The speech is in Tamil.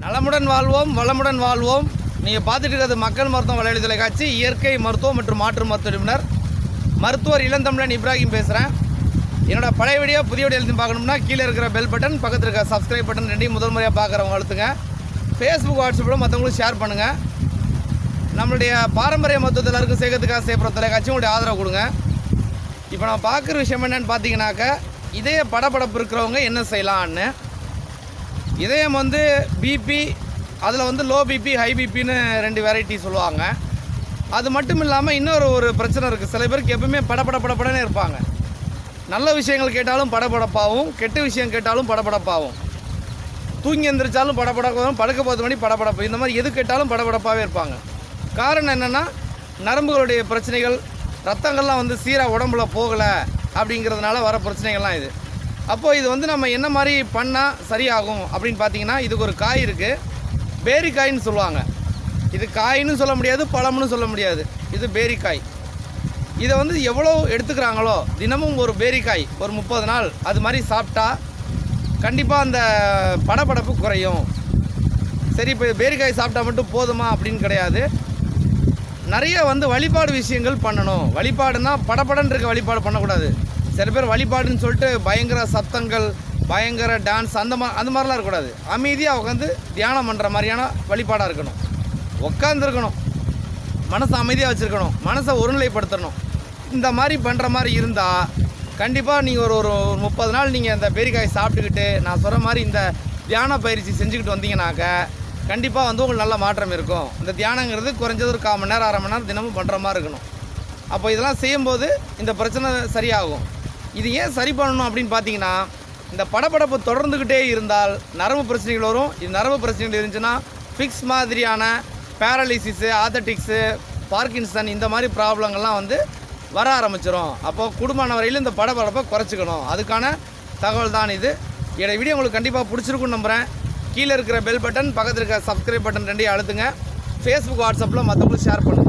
நலமுடன் வாழ்வோம் வளமுடன் வாழ்வோம். நீங்கள் பார்த்துட்டு இருக்கிறது மக்கள் மருத்துவம் வலையொலி தொலைக்காட்சி. இயற்கை மருத்துவம் மற்றும் மாற்று மருத்துவ நிபுணர் மருத்துவர் இளந்தமிழன் இப்ராஹிம் பேசுகிறேன். என்னோட பழைய வீடியோ புதிய வீடியோ எழுதி பார்க்கணும்னா கீழே இருக்கிற பெல் பட்டன், பக்கத்தில் இருக்கிற சப்ஸ்கிரைப் பட்டன் ரெண்டையும் முதல் முறையாக பார்க்குறவங்க அழுத்துங்க. ஃபேஸ்புக் வாட்ஸ்அப்பில் மற்றவங்களும் ஷேர் பண்ணுங்கள். நம்மளுடைய பாரம்பரிய மருத்துவத்தில் எல்லாருக்கும் சேர்க்கறதுக்காக செய்யப்படுற தொலைக்காட்சி உங்களுடைய ஆதரவு கொடுங்க. இப்போ நான் பார்க்குற விஷயம் என்னென்னு பார்த்தீங்கன்னாக்கா, இதய படபடப்பு இருக்கிறவங்க என்ன செய்யலான்னு. இதயம் பிபி, அதில் லோ பிபி ஹை பிபின்னு 2 வெரைட்டி சொல்லுவாங்க. அது மட்டும் இல்லாமல் இன்னொரு பிரச்சனை இருக்குது. சில பேருக்கு எப்பவுமே படபடன்னு இருப்பாங்க. நல்ல விஷயங்கள் கேட்டாலும் படபடப்பாகவும், கெட்ட விஷயம் கேட்டாலும் படபடப்பாகவும், தூங்கி எந்திரிச்சாலும் படபடப்பாகவும், படுக்க போகிறது மணி படபடப்பு, இந்த மாதிரி எது கேட்டாலும் படபடப்பாகவே இருப்பாங்க. காரணம் என்னென்னா, நரம்புகளுடைய பிரச்சனைகள், ரத்தங்கள்லாம் சீராக உடம்புல போகலை அப்படிங்கிறதுனால வர பிரச்சனைகள்லாம் இது. அப்போது இது நம்ம என்ன மாதிரி பண்ணால் சரியாகும் அப்படின்னு பார்த்தீங்கன்னா, இதுக்கு ஒரு காய் இருக்குது, பேரிக்காயின்னு சொல்லுவாங்க. இது காயின்னு சொல்ல முடியாது, பழம்னு சொல்ல முடியாது. இது பேரிக்காய். இதை எவ்வளோ எடுத்துக்கிறாங்களோ, தினமும் ஒரு பேரிக்காய் ஒரு 30 நாள் அது மாதிரி சாப்பிட்டா கண்டிப்பாக அந்த படபடப்பு குறையும். சரி, இப்போ பேரிக்காய் சாப்பிட்டா மட்டும் போதுமா அப்படின்னு கிடையாது. நிறைய வழிபாடு விஷயங்கள் பண்ணணும். வழிபாடுனா படபடன்னு இருக்க வழிபாடு பண்ணக்கூடாது. சில பேர் வழிபாடுன்னு சொல்லிட்டு பயங்கர சத்தங்கள், பயங்கர டான்ஸ், அந்த மாதிரிலாம் இருக்கக்கூடாது. அமைதியாக உட்காந்து தியானம் பண்ணுற மாதிரியான வழிபாடாக இருக்கணும். உட்காந்துருக்கணும், மனசை அமைதியாக வச்சுருக்கணும், மனசை ஒருநிலைப்படுத்தணும். இந்த மாதிரி பண்ணுற மாதிரி இருந்தால் கண்டிப்பாக நீங்கள் ஒரு 30 நாள் நீங்கள் இந்த பேரிக்காய் சாப்பிட்டுக்கிட்டு நான் சொல்கிற மாதிரி இந்த தியான பயிற்சி செஞ்சுக்கிட்டு வந்தீங்கன்னாக்க கண்டிப்பாக உங்களுக்கு நல்ல மாற்றம் இருக்கும். இந்த தியானங்கிறது குறைஞ்சது ஒரு 1/4 மணி நேரம் 1/2 மணி நேரம் தினமும் பண்ணுற மாதிரி இருக்கணும். அப்போ இதெல்லாம் செய்யும்போது இந்த பிரச்சனை சரியாகும். இது ஏன் சரி பண்ணணும் அப்படின்னு பார்த்தீங்கன்னா, இந்த படபடப்பு தொடர்ந்துக்கிட்டே இருந்தால் நரம்பு பிரச்சனைகள் வரும். இது நரம்பு பிரச்சனைகள் இருந்துச்சுன்னா ஃபிக்ஸ் மாதிரியான பேரலிசிஸு, ஆத்தட்டிக்ஸு, பார்க்கின்சன் இந்த மாதிரி ப்ராப்ளங்கள்லாம் வர ஆரம்பிச்சிடும். அப்போது குடும்பமான வரையில் இந்த படபடப்பை குறைச்சிக்கணும். அதுக்கான தகவல் தான் இது. என்னோட வீடியோ உங்களுக்கு கண்டிப்பாக பிடிச்சிருக்குன்னு நம்புகிறேன். கீழே இருக்கிற பெல் பட்டன், பக்கத்தில் இருக்கிற சப்ஸ்கிரைப் பட்டன் ரெண்டையும் அழுத்துங்க. ஃபேஸ்புக் வாட்ஸ்அப்பில் மற்றவங்களுக்கு ஷேர் பண்ணுங்கள்.